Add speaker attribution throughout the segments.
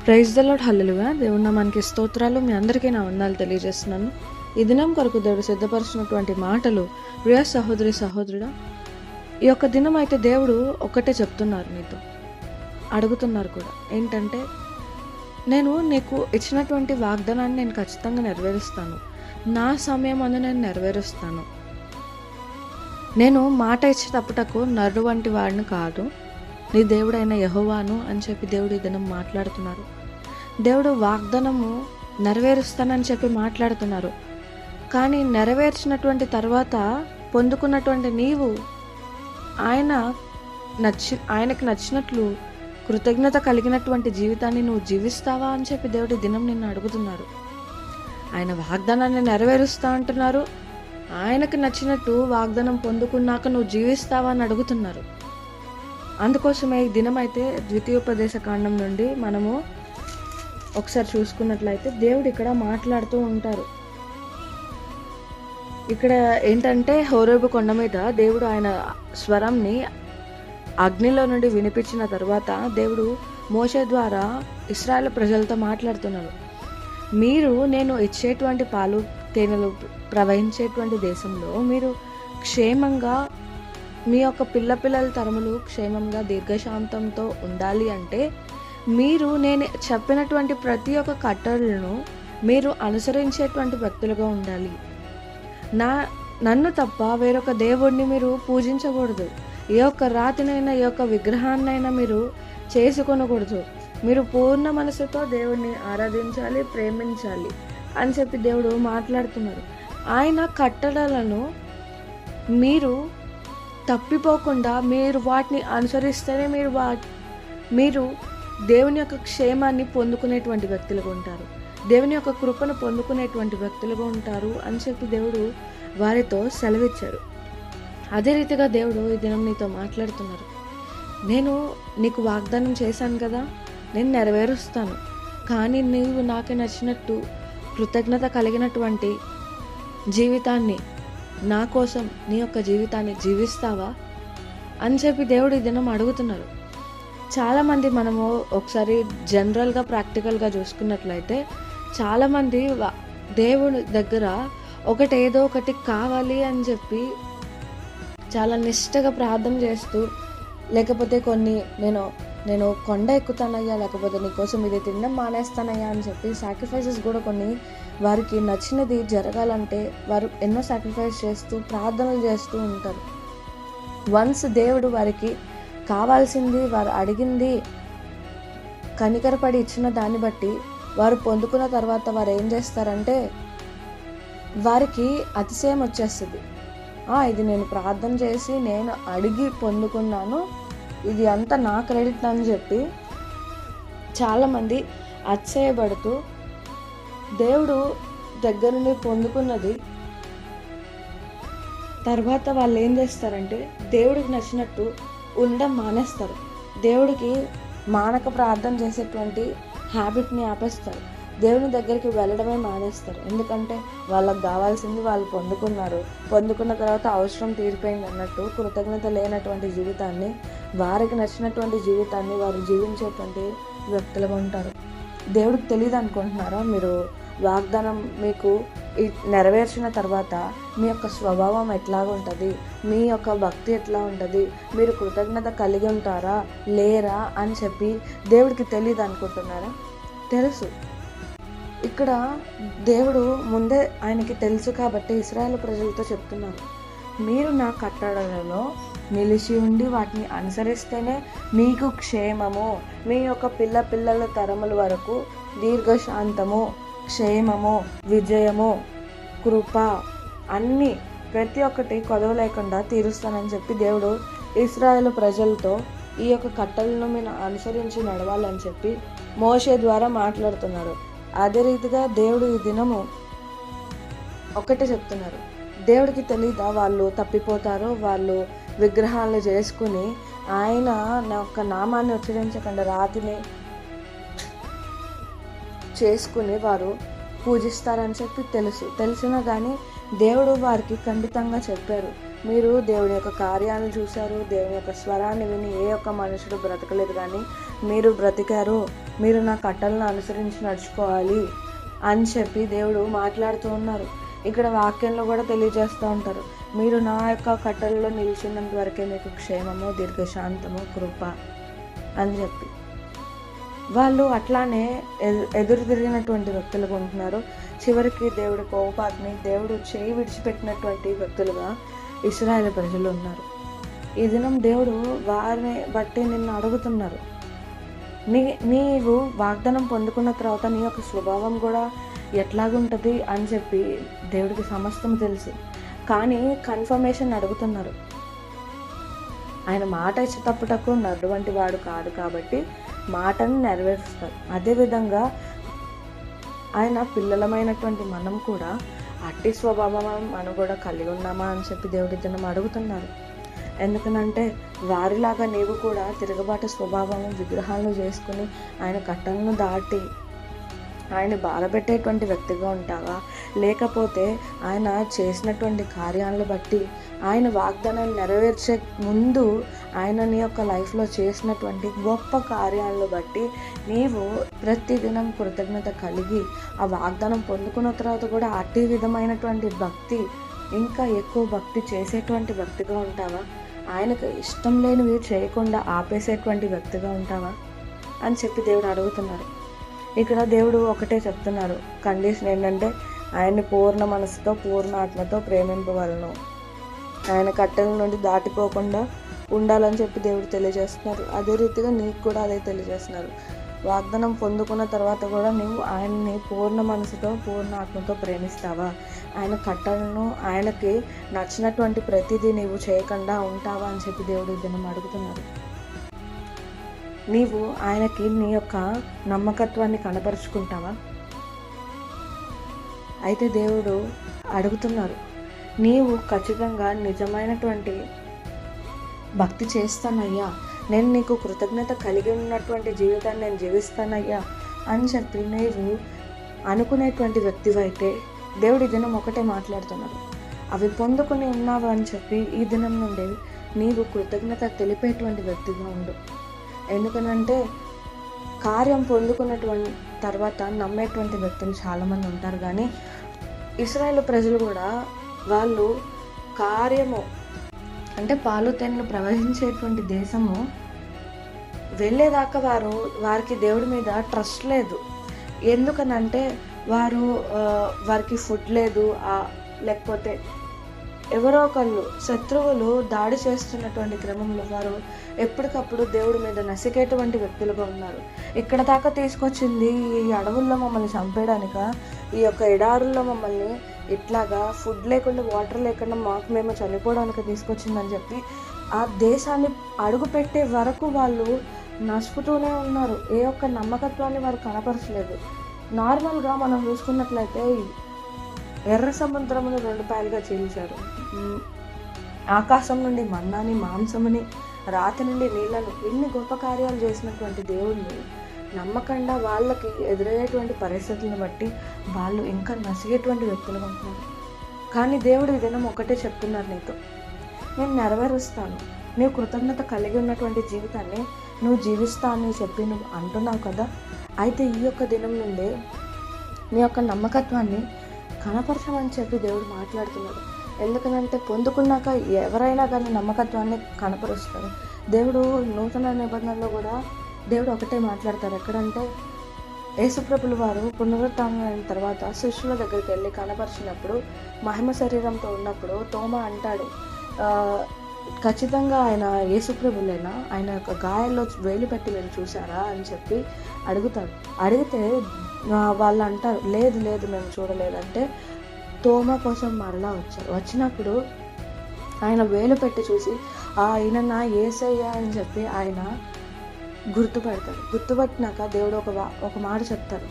Speaker 1: Praise the lord, హల్లెలూయా. దేవుని నామానికి స్తోత్రాలు. మీ అందరికీ నా వందనాలు తెలియజేస్తున్నాను. ఈ దినం కొరకు దేవుడు సిద్ధపరుచినటువంటి మాటలు, ప్రియ సహోదరి సహోదరుడా, ఈ యొక్క దినం అయితే దేవుడు ఒక్కటే చెప్తున్నారు, నీతో అడుగుతున్నారు కూడా. ఏంటంటే, నేను నీకు ఇచ్చినటువంటి వాగ్దానాన్ని నేను ఖచ్చితంగా నెరవేరుస్తాను. నా సమయం అందు నేను నెరవేరుస్తాను. నేను మాట ఇచ్చేటప్పుటకు నరుడు వంటి వాడిని కాదు, నీ దేవుడైన యెహోవాను అని చెప్పి దేవుడు ఈ దినం మాట్లాడుతున్నారు. దేవుడు వాగ్దానము నెరవేరుస్తానని చెప్పి మాట్లాడుతున్నారు. కానీ నెరవేర్చినటువంటి తర్వాత పొందుకున్నటువంటి నీవు ఆయనకి నచ్చినట్లు కృతజ్ఞత కలిగినటువంటి జీవితాన్ని నువ్వు జీవిస్తావా అని చెప్పి దేవుడి దినం నిన్ను అడుగుతున్నారు. ఆయన వాగ్దానాన్ని నెరవేరుస్తా అంటున్నారు. ఆయనకు నచ్చినట్టు వాగ్దానం పొందుకున్నాక నువ్వు జీవిస్తావా అని అడుగుతున్నారు. అందుకోసమే ఈ దినం అయితే ద్వితీయోపదేశ కాండం నుండి మనము ఒకసారి చూసుకున్నట్లయితే దేవుడు ఇక్కడ మాట్లాడుతూ ఉంటారు. ఇక్కడ ఏంటంటే, హోరేబు కొండ మీద దేవుడు ఆయన స్వరంని అగ్నిలో నుండి వినిపించిన తర్వాత దేవుడు మోషే ద్వారా ఇశ్రాయేలు ప్రజలతో మాట్లాడుతున్నారు. మీరు నేను ఇచ్చేటువంటి పాలు తేనెలు ప్రవహించేటువంటి దేశంలో మీరు క్షేమంగా, మీ యొక్క పిల్లల తరములు క్షేమంగా దీర్ఘశాంతంతో ఉండాలి అంటే మీరు నేను చెప్పినటువంటి ప్రతి ఒక్క కట్టడలను మీరు అనుసరించేటువంటి వ్యక్తులుగా ఉండాలి. నన్ను తప్ప వేరొక దేవుడిని మీరు పూజించకూడదు. ఏ ఒక్క రాతినైనా ఏ ఒక్క విగ్రహాన్నైనా మీరు చేసుకొనకూడదు. మీరు పూర్ణ మనసుతో దేవుడిని ఆరాధించాలి, ప్రేమించాలి అని చెప్పి దేవుడు మాట్లాడుతున్నారు. ఆయన కట్టడలను మీరు తప్పిపోకుండా మీరు వాటిని అనుసరిస్తేనే మీరు దేవుని యొక్క క్షేమాన్ని పొందుకునేటువంటి వ్యక్తులుగా ఉంటారు. దేవుని యొక్క కృపను పొందుకునేటువంటి వ్యక్తులుగా ఉంటారు అని చెప్పి దేవుడు వారితో సెలవిచ్చారు. అదే రీతిగా దేవుడు ఈ దినం నీతో మాట్లాడుతున్నారు. నేను నీకు వాగ్దానం చేశాను కదా, నేను నెరవేరుస్తాను. కానీ నీవు నాకు నచ్చినట్టు కృతజ్ఞత కలిగినటువంటి జీవితాన్ని, నా కోసం నీ యొక్క జీవితాన్ని జీవిస్తావా అని చెప్పి దేవుడు ఈ దినం అడుగుతున్నారు. చాలామంది మనము ఒకసారి జనరల్గా ప్రాక్టికల్గా చూసుకున్నట్లయితే చాలామంది దేవుని దగ్గర ఏదో ఒకటి కావాలి అని చెప్పి చాలా నిష్టగా ప్రార్థన చేస్తూ, లేకపోతే నేను కొండ ఎక్కుతానయ్యా, లేకపోతే నీకోసం ఇది తినడం మానేస్తానయ్యా అని చెప్పి సాక్రిఫైసెస్ కూడా కొన్ని వారికి నచ్చినది జరగాలంటే వారు ఎన్నో సాక్రిఫైస్ చేస్తూ ప్రార్థనలు చేస్తూ ఉంటారు. వన్స్ దేవుడు వారికి కావాల్సింది, వారు అడిగింది కనికరపడి ఇచ్చిన దాన్ని బట్టి వారు పొందుకున్న తర్వాత వారు ఏం చేస్తారంటే, వారికి అతిశయం వచ్చేస్తుంది. ఇది నేను ప్రార్థన చేసి నేను అడిగి పొందుకున్నాను, ఇది అంతా నా క్రెడిట్ అని చెప్పి చాలామంది అతిశయపడుతూ దేవుడు దగ్గర నుండి పొందుకున్నది తర్వాత వాళ్ళు ఏం చేస్తారంటే దేవుడికి నచ్చినట్టు ఉండడం మానేస్తారు. దేవుడికి మానక ప్రార్థన చేసేటువంటి హ్యాబిట్ని ఆపేస్తారు. దేవుని దగ్గరికి వెళ్ళడమే మానేస్తారు. ఎందుకంటే వాళ్ళకి కావాల్సింది వాళ్ళు పొందుకున్న తర్వాత అవసరం తీరిపోయింది అన్నట్టు కృతజ్ఞత లేనటువంటి జీవితాన్ని, వారికి నచ్చినటువంటి జీవితాన్ని వారు జీవించేటువంటి వ్యక్తులుగా ఉంటారు. దేవుడికి తెలియదు అనుకుంటున్నారా? మీరు వాగ్దానం మీకు నెరవేర్చిన తర్వాత మీ యొక్క స్వభావం ఎట్లాగా ఉంటుంది, మీ యొక్క భక్తి ఎట్లా ఉంటుంది, మీరు కృతజ్ఞత కలిగి ఉంటారా లేరా అని చెప్పి దేవుడికి తెలియదు అనుకుంటున్నారా? తెలుసు. ఇక్కడ దేవుడు ముందే ఆయనకి తెలుసు కాబట్టి ఇశ్రాయేలు ప్రజలతో చెప్తున్నారు, మీరు నా కట్టడలలో నిలిచి ఉండి వాటిని అనుసరిస్తేనే మీకు క్షేమము, మీ యొక్క పిల్లల తరముల వరకు దీర్ఘశాంతము, క్షేమము, విజయము, కృప అన్నీ ప్రతి ఒక్కటి కొదవ లేకుండా తీరుస్తానని చెప్పి దేవుడు ఇశ్రాయేలు ప్రజలతో ఈ యొక్క కట్టలను మీరు అనుసరించి నడవాలని చెప్పి మోషే ద్వారా మాట్లాడుతున్నారు. అదే రీతిగా దేవుడు ఈ దినము ఒకటే చెప్తున్నారు. దేవుడికి తెలీదా వాళ్ళు తప్పిపోతారో, వాళ్ళు విగ్రహాలను చేసుకుని ఆయన నా యొక్క నామాన్ని ఉచ్చరించకుండా రాతిని చేసుకుని వారు పూజిస్తారని చెప్పి తెలిసినా కానీ దేవుడు వారికి ఖండితంగా చెప్పారు, మీరు దేవుని యొక్క కార్యాలను చూశారు, దేవుని యొక్క స్వరాన్ని విని ఏ ఒక్క మనుషుడు బ్రతకలేదు, కానీ మీరు బ్రతికారు, మీరు నా కట్టలను అనుసరించి నడుచుకోవాలి అని చెప్పి దేవుడు మాట్లాడుతూ ఉన్నారు. ఇక్కడ వాక్యంలో కూడా తెలియజేస్తూ ఉంటారు, మీరు నా యొక్క కట్టలలో నిలిచినంత వరకే మీకు క్షేమము, దీర్ఘశాంతము, కృప అని చెప్పి. వాళ్ళు అట్లానే ఎదురు తిరిగినటువంటి వ్యక్తులుగా ఉంటున్నారు. చివరికి దేవుడి కోపాగ్ని, దేవుడు చేయి విడిచిపెట్టినటువంటి వ్యక్తులుగా ఇశ్రాయేలు ప్రజలు ఉన్నారు. ఈ దినం దేవుడు వారిని బట్టి నిన్ను అడుగుతున్నారు, నీవు వాగ్దానం పొందుకున్న తర్వాత నీ యొక్క స్వభావం కూడా ఎట్లాగుంటుంది అని చెప్పి దేవుడికి సమస్తం తెలుసు. కానీ కన్ఫర్మేషన్ అడుగుతున్నారు. ఆయన మాట ఇచ్చి తప్పుటకు నటువంటి వాడు కాదు కాబట్టి మాటను నెరవేరుస్తారు. అదేవిధంగా ఆయన పిల్లలమైనటువంటి మనం కూడా అట్టి స్వభావం మనం కూడా కలిగి ఉన్నామా అని చెప్పి దేవుడి దినం అడుగుతున్నారు. ఎందుకనంటే వారిలాగా నీవు కూడా తిరగబాటు స్వభావం, విగ్రహాలను చేసుకుని ఆయన కట్టలను దాటి ఆయన బాధపెట్టేటువంటి వ్యక్తిగా ఉంటావా, లేకపోతే ఆయన చేసినటువంటి కార్యాలను బట్టి, ఆయన వాగ్దానాన్ని నెరవేర్చే ముందు ఆయన నీ యొక్క లైఫ్లో చేసినటువంటి గొప్ప కార్యాలను బట్టి నీవు ప్రతిదినం కృతజ్ఞత కలిగి ఆ వాగ్దానం పొందుకున్న తర్వాత కూడా అట్టి విధమైనటువంటి భక్తి, ఇంకా ఎక్కువ భక్తి చేసేటువంటి వ్యక్తిగా ఉంటావా, ఆయనకు ఇష్టం లేనివి చేయకుండా ఆపేసేటువంటి వ్యక్తిగా ఉంటావా అని చెప్పి దేవుడు అడుగుతున్నారు. ఇక్కడ దేవుడు ఒకటే చెప్తున్నారు, కండిషన్ ఏంటంటే ఆయన్ని పూర్ణ మనసుతో, పూర్ణ ఆత్మతో ప్రేమింపవలను, ఆయన కట్టెల నుండి దాటిపోకుండా ఉండాలని చెప్పి దేవుడు తెలియజేస్తున్నారు. అదే రీతిగా నీకు కూడా అదే తెలియజేస్తున్నారు. వాగ్దానం పొందుకున్న తర్వాత కూడా నువ్వు ఆయన్ని పూర్ణ మనసుతో, పూర్ణ ఆత్మతో ప్రేమిస్తావా, ఆయన కట్టలను, ఆయనకి నచ్చినటువంటి ప్రతిదీ నీవు చేయకుండా ఉంటావా అని చెప్పి దేవుడు దినం అడుగుతున్నారు. నీవు ఆయనకి నీ యొక్క నమ్మకత్వాన్ని కనపరుచుకుంటావా? అయితే దేవుడు అడుగుతున్నారు, నీవు ఖచ్చితంగా నిజమైనటువంటి భక్తి చేస్తానయ్యా, నేను నీకు కృతజ్ఞత కలిగి ఉన్నటువంటి జీవితాన్ని నేను జీవిస్తానయ్యా అని చెప్పి నీవు అనుకునేటువంటి వ్యక్తివైతే దేవుడి దినం ఒకటే మాట్లాడుతున్నారు, అవి పొందుకుని ఉన్నావు అని చెప్పి ఈ దినం నుండి నీవు కృతజ్ఞత తెలిపేటువంటి వ్యక్తిగా ఉండు. ఎందుకనంటే కార్యం పొందుకున్నటువంటి తర్వాత నమ్మేటువంటి వ్యక్తులు చాలామంది ఉంటారు. కానీ ఇశ్రాయేలు ప్రజలు కూడా వాళ్ళు కార్యము అంటే పాలు తేనెలు ప్రవహించేటువంటి దేశము వెళ్ళేదాకా వారికి దేవుడి మీద ట్రస్ట్ లేదు. ఎందుకనంటే వారికి ఫుడ్ లేదు, లేకపోతే ఎవరో ఒకళ్ళు శత్రువులు దాడి చేస్తున్నటువంటి క్రమంలో వారు ఎప్పటికప్పుడు దేవుడి మీద నసికేటువంటి వ్యక్తులుగా ఉన్నారు. ఇక్కడ దాకా తీసుకొచ్చింది ఈ అడవుల్లో మమ్మల్ని చంపేయడానిక, ఈ యొక్క ఎడారుల్లో మమ్మల్ని ఇట్లాగా ఫుడ్ లేకుండా, వాటర్ లేకుండా మేము చనిపోవడానికి తీసుకొచ్చిందని చెప్పి ఆ దేశాన్ని అడుగుపెట్టే వరకు వాళ్ళు నసుకుతూనే ఉన్నారు. ఏ ఒక్క నమ్మకత్వాన్ని వారు కనపరచలేదు. నార్మల్గా మనం చూసుకున్నట్లయితే ఎర్ర సముద్రమును 2 పాయలుగా చీల్చారు, ఆకాశం నుండి మన్నాని, మాంసముని, రాతి నుండి నీళ్లను, ఇన్ని గొప్ప కార్యాలు చేసినటువంటి దేవుణ్ణి నమ్మకుండా వాళ్ళకి ఎదురయ్యేటువంటి పరిస్థితులను బట్టి వాళ్ళు ఇంకా నసిగేటువంటి వ్యక్తులుగా ఉంటున్నారు. కానీ దేవుడు ఈ దినం ఒకటే చెప్తున్నారు, నీతో నేను నెరవేరుస్తాను, నీవు కృతజ్ఞత కలిగి ఉన్నటువంటి జీవితాన్ని నువ్వు జీవిస్తా అని చెప్పి నువ్వు అంటున్నావు కదా. అయితే ఈ యొక్క దినం నుండి నీ యొక్క నమ్మకత్వాన్ని కనపరచమని చెప్పి దేవుడు మాట్లాడుతున్నాడు. ఎందుకనంటే పొందుకున్నాక ఎవరైనా కానీ నమ్మకత్వాన్ని కనపరుస్తారు. దేవుడు నూతన నిబంధనలో కూడా దేవుడు ఒకటే మాట్లాడతారు. ఎక్కడంటే యేసుప్రభులు వారు పునరుత్థానం అయిన తర్వాత శిష్యుల దగ్గరికి వెళ్ళి కనపరిచినప్పుడు, మహిమ శరీరంతో ఉన్నప్పుడు తోమా అంటాడు, ఖచ్చితంగా ఆయన యేసుప్రభులేనా, ఆయన యొక్క గాయాల్లో వేలు పెట్టి మీరు చూసారా అని చెప్పి అడుగుతాడు. అడిగితే వాళ్ళు అంటారు, లేదు లేదు మేము చూడలేదంటే తోమా కోసం మరలా వచ్చారు. వచ్చినప్పుడు ఆయన వేలు పెట్టి చూసి ఆయన నా యేసయ్య అని చెప్పి ఆయన గుర్తుపడతాడు. గుర్తుపట్టినాక దేవుడు ఒక మాట చెప్తాడు,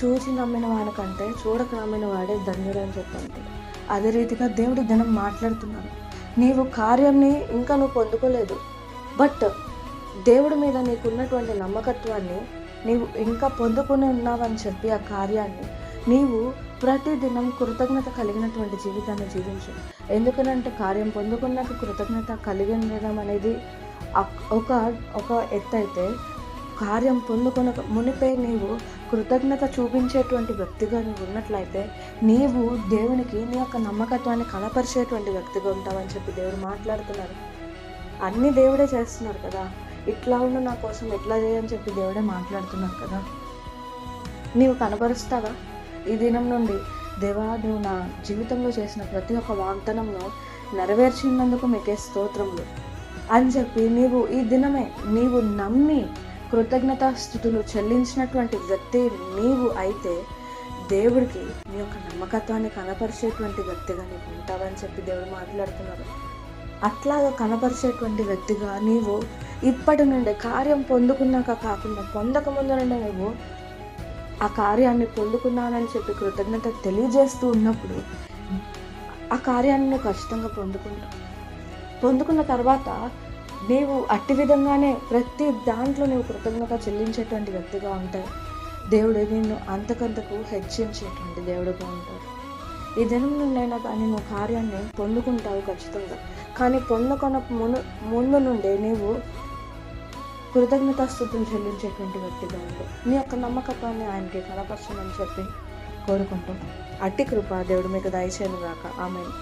Speaker 1: చూసి నమ్మిన వాడికంటే చూడక నమ్మిన వాడే ధన్యుడు అని చెప్పంటాడు. అదే రీతిగా దేవుడు దినం మాట్లాడుతున్నాడు, నీవు కార్యంని ఇంకా నువ్వు పొందుకోలేదు, బట్ దేవుడి మీద నీకున్నటువంటి నమ్మకత్వాన్ని నీవు ఇంకా పొందుకుని ఉన్నావని చెప్పి ఆ కార్యాన్ని నీవు ప్రతిదినం కృతజ్ఞత కలిగినటువంటి జీవితాన్ని జీవించు. ఎందుకనంటే కార్యం పొందుకున్నాక కృతజ్ఞత కలిగి ఉండడం అనేది ఒక ఎత్తు అయితే, కార్యం పొందుకొన మునిపే నీవు కృతజ్ఞత చూపించేటువంటి వ్యక్తిగా నువ్వు ఉన్నట్లయితే నీవు దేవునికి నీ యొక్క నమ్మకత్వాన్ని కనపరిచేటువంటి వ్యక్తిగా ఉంటావని చెప్పి దేవుడు మాట్లాడుతున్నారు. అన్నీ దేవుడే చేస్తున్నారు కదా, ఇట్లా ఉండు నా కోసం ఎట్లా చేయని చెప్పి దేవుడే మాట్లాడుతున్నారు కదా. నీవు కనపరుస్తావా ఈ దినం నుండి, దేవా నువ్వు నా జీవితంలో చేసిన ప్రతి ఒక్క వాగ్దానంలో నెరవేర్చినందుకు మీకే స్తోత్రములు అని చెప్పి నీవు ఈ దినమే నీవు నమ్మి కృతజ్ఞతాస్తుతులు చెల్లించినటువంటి వ్యక్తి నీవు అయితే దేవుడికి నీ యొక్క నమ్మకత్వాన్ని కనపరిచేటువంటి వ్యక్తిగా నీకు ఉంటావని చెప్పి దేవుడు మాట్లాడుతున్నారు. అట్లాగా కనపరిచేటువంటి వ్యక్తిగా నీవు ఇప్పటి నుండి కార్యం పొందుకున్నాక కాకుండా పొందక ముందు నుండి నువ్వు ఆ కార్యాన్ని పొందుకున్నానని చెప్పి కృతజ్ఞత తెలియజేస్తూ ఉన్నప్పుడు ఆ కార్యాన్ని నువ్వు ఖచ్చితంగా పొందుకున్న తర్వాత నీవు అట్టి విధంగానే ప్రతి దాంట్లో నీవు కృతజ్ఞత చెల్లించేటువంటి వ్యక్తిగా ఉంటావు. దేవుడు నిన్ను అంతకంతకు హెచ్చించేటువంటి దేవుడుగా ఉంటాడు. ఈ దినం నుండైనా కానీ నువ్వు కార్యాన్ని పొందుకుంటావు ఖచ్చితంగా. కానీ పొందుకొన ముందు నుండే నీవు కృతజ్ఞతాస్తుతులు చెల్లించేటువంటి వ్యక్తిగా ఉండు. నీ యొక్క నమ్మకత్వాన్ని ఆయనకి కనపరచమని చెప్పి కోరుకుంటూ అట్టి కృప దేవుడు మీకు దయచేయను గాక. ఆమేన్.